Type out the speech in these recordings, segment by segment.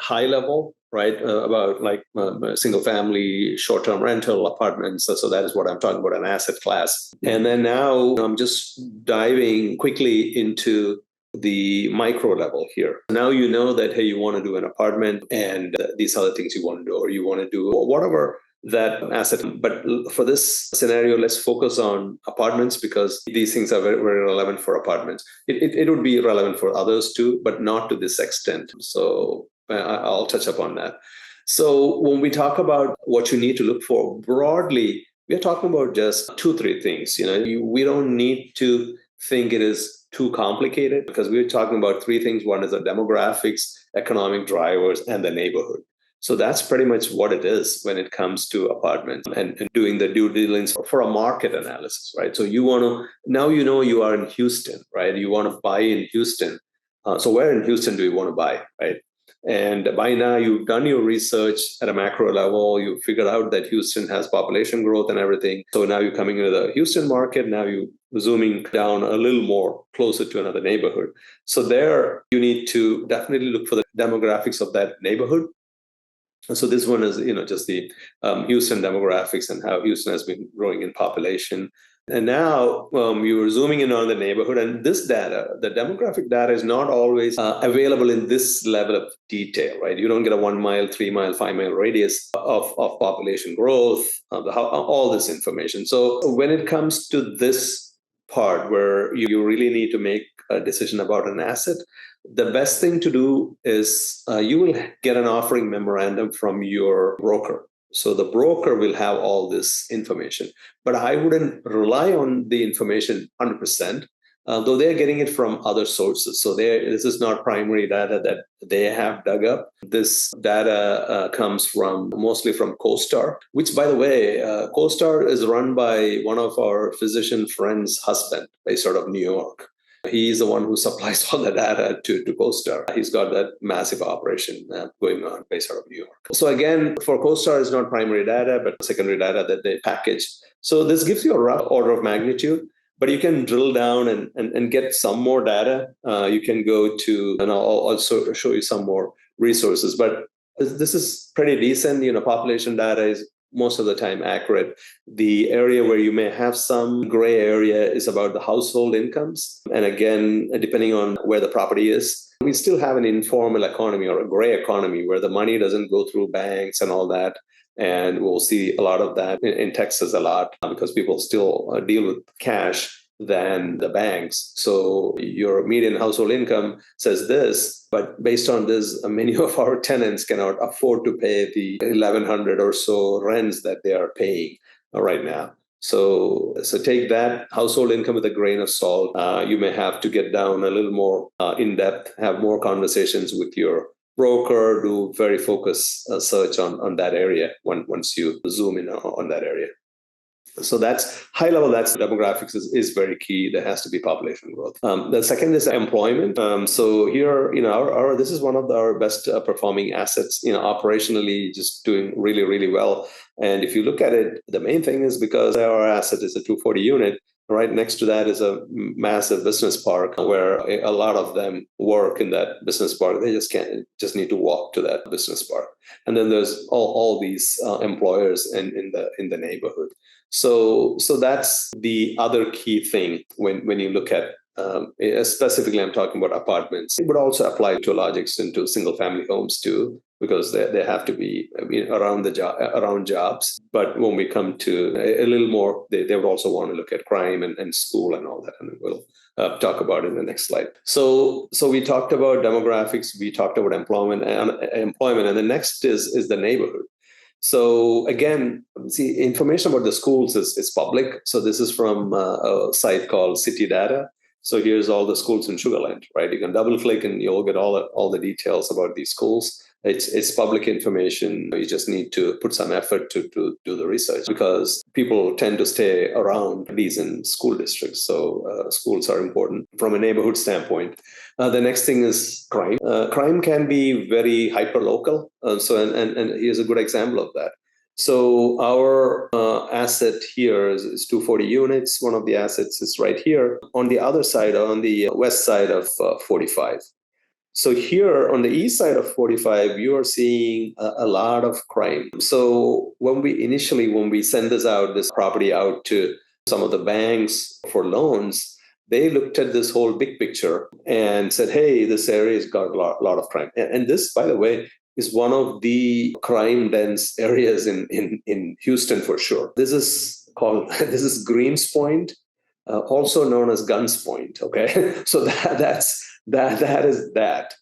high level, right? About like single family, short-term rental apartments. So that is what I'm talking about, an asset class. And then now I'm just diving quickly into the micro level here. Now you know that, hey, you want to do an apartment and these other things you want to do, or you want to do whatever that asset. But for this scenario, let's focus on apartments because these things are very, very relevant for apartments. It would be relevant for others too, but not to this extent. So I'll touch upon that. So when we talk about what you need to look for broadly, we're talking about just 2-3 things. We don't need to think it is too complicated because we're talking about 3 things. One is the demographics, economic drivers, and the neighborhood. So that's pretty much what it is when it comes to apartments and doing the due diligence for a market analysis, right? So now you know you are in Houston, right? You want to buy in Houston. So where in Houston do you want to buy, right? And by now you've done your research at a macro level. You figured out that Houston has population growth and everything. So now you're coming into the Houston market. Now you're zooming down a little more closer to another neighborhood. So there you need to definitely look for the demographics of that neighborhood. So this one is, just the Houston demographics and how Houston has been growing in population. And now you are zooming in on the neighborhood, and this data, the demographic data, is not always available in this level of detail, right? You don't get a 1 mile, 3 mile, 5 mile radius of population growth, all this information. So when it comes to this part where you really need to make a decision about an asset, the best thing to do is you will get an offering memorandum from your broker. So the broker will have all this information, but I wouldn't rely on the information 100%, though they're getting it from other sources. So this is not primary data that they have dug up. This data comes mostly from CoStar, which, by the way, CoStar is run by one of our physician friends' husband based out of New York. He's the one who supplies all the data to CoStar. He's got that massive operation going on based out of New York. So again, for CoStar, it's not primary data, but secondary data that they package. So this gives you a rough order of magnitude, but you can drill down and get some more data. You can go to, and I'll also show you some more resources, but this is pretty decent. Population data is most of the time accurate. The area where you may have some gray area is about the household incomes. And again, depending on where the property is, we still have an informal economy or a gray economy where the money doesn't go through banks and all that. And we'll see a lot of that in Texas a lot because people still deal with cash than the banks. So your median household income says this, but based on this, many of our tenants cannot afford to pay the 1,100 or so rents that they are paying right now. So take that household income with a grain of salt. You may have to get down a little more in depth, have more conversations with your broker, do very focused search on that area once you zoom in on that area. So that's high level. That's demographics is very key. There has to be population growth. The second is employment. So here, this is one of our best performing assets. Operationally, just doing really, really well. And if you look at it, the main thing is because our asset is a 240 unit. Right next to that is a massive business park where a lot of them work in that business park. They just need to walk to that business park. And then there's all these employers in the neighborhood. So that's the other key thing when you look at, specifically I'm talking about apartments. It would also apply to a large extent to single family homes too, because they have to be around jobs. But when we come to a little more, they would also want to look at crime and school and all that. And we'll talk about it in the next slide. So we talked about demographics, we talked about employment, and the next is the neighborhood. So again, see, information about the schools is public. So this is from a site called City Data. So here's all the schools in Sugar Land, right? You can double click and you'll get all the details about these schools. It's public information. You just need to put some effort to do the research because people tend to stay around decent school districts. So schools are important from a neighborhood standpoint. The next thing is crime. Crime can be very hyper-local. And here's a good example of that. So our asset here is 240 units. One of the assets is right here on the other side, on the west side of 45. So here on the east side of 45, you are seeing a lot of crime. So when we send this property out to some of the banks for loans, they looked at this whole big picture and said, hey, this area has got a lot of crime. And this, by the way, is one of the crime dense areas in Houston for sure. This is Greens Point, also known as Guns Point. Okay. So that is that.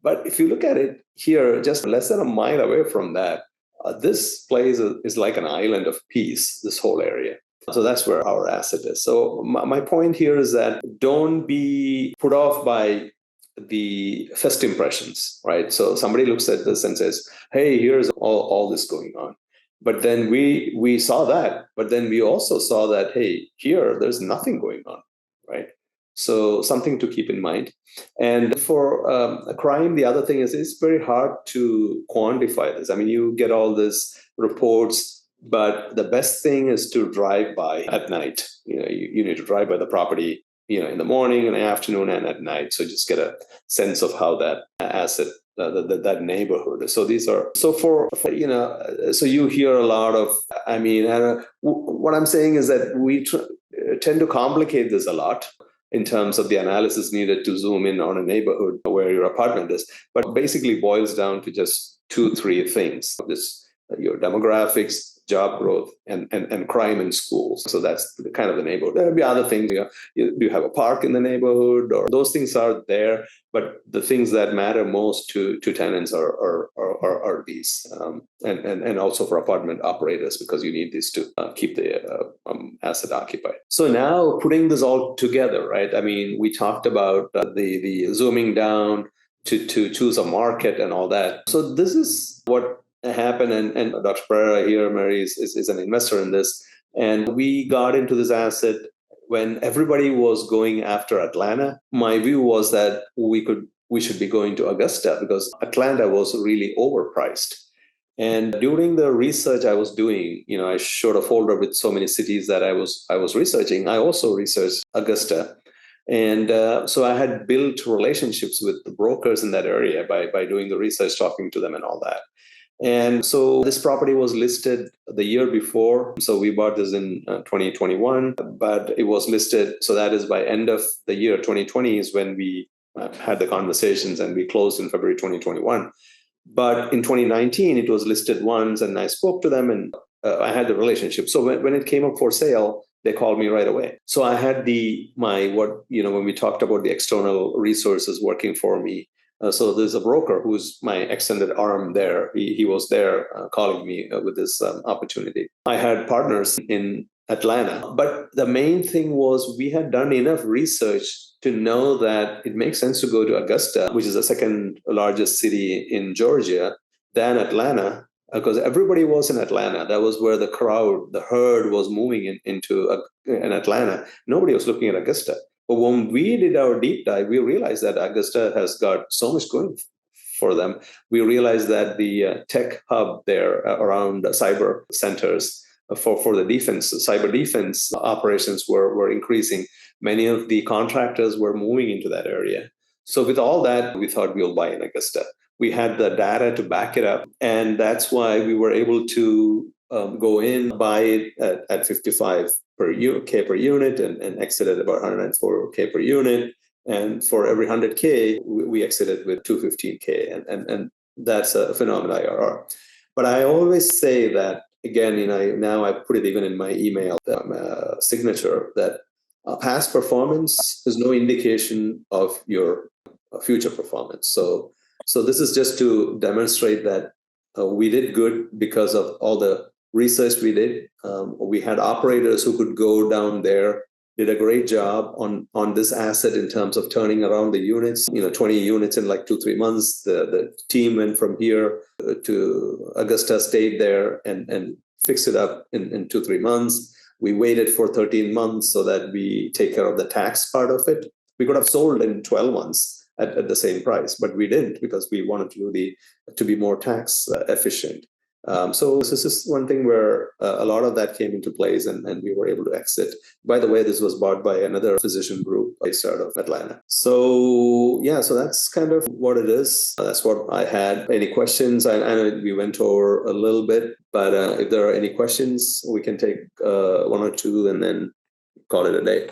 But if you look at it here, just less than a mile away from that, this place is like an island of peace, this whole area. So that's where our asset is. So my point here is that don't be put off by the first impressions, right? So somebody looks at this and says, hey, here's all this going on. But then we saw that, but then we also saw that, hey, here, there's nothing going on, right? So something to keep in mind. And for a crime, the other thing is it's very hard to quantify this. I mean, you get all these reports, but the best thing is to drive by at night. You need to drive by the property, in the morning, in the afternoon, and at night. So just get a sense of how that asset, that neighborhood. So these are so so you hear a lot of. I mean, what I'm saying is that we tend to complicate this a lot in terms of the analysis needed to zoom in on a neighborhood where your apartment is, but basically boils down to just 2-3 things: your demographics, job growth, and crime in schools. So that's the kind of the neighborhood. There'll be other things. Do you have a park in the neighborhood? Or those things are there, but the things that matter most to tenants are these, and also for apartment operators, because you need these to keep the asset occupied. So now putting this all together, right? I mean, we talked about the zooming down to choose a market and all that. So this is what happened, and Dr. Pereira here, Mary, is an investor in this. And we got into this asset when everybody was going after Atlanta. My view was that we should be going to Augusta because Atlanta was really overpriced. And during the research I was doing, I showed a folder with so many cities that I was researching. I also researched Augusta. And so I had built relationships with the brokers in that area by doing the research, talking to them and all that. And so this property was listed the year before. So we bought this in 2021, but it was listed. So that is by end of the year 2020 is when we had the conversations, and we closed in February 2021. But in 2019, it was listed once, and I spoke to them, and I had the relationship. So when it came up for sale, they called me right away. So I had when we talked about the external resources working for me. So there's a broker who's my extended arm there. He was there calling me with this opportunity. I had partners in Atlanta, but the main thing was we had done enough research to know that it makes sense to go to Augusta, which is the second largest city in Georgia, than Atlanta, because everybody was in Atlanta. That was where the herd was moving into Atlanta. Nobody was looking at Augusta. But when we did our deep dive, we realized that Augusta has got so much going for them. We realized that the tech hub there around cyber centers for the defense, cyber defense operations were increasing. Many of the contractors were moving into that area. So with all that, we thought we'll buy in Augusta. We had the data to back it up. And that's why we were able to go in, buy it at 55 K per unit, and exit at about 104 K per unit. And for every 100K, we exited with 215K. And that's a phenomenal IRR. But I always say that, again, now I put it even in my email signature, that past performance is no indication of your future performance. So this is just to demonstrate that we did good because of all the research we did. We had operators who could go down there, did a great job on this asset in terms of turning around the units, 20 units in like 2-3 months. The team went from here to Augusta, stayed there and fixed it up in 2-3 months. We waited for 13 months so that we take care of the tax part of it. We could have sold in 12 months at the same price, but we didn't because we wanted to be more tax efficient. So this is one thing where a lot of that came into place, and we were able to exit. By the way, this was bought by another physician group based out of Atlanta. So yeah, so that's kind of what it is. That's what I had. Any questions? I know we went over a little bit, but if there are any questions, we can take one or two and then call it a day.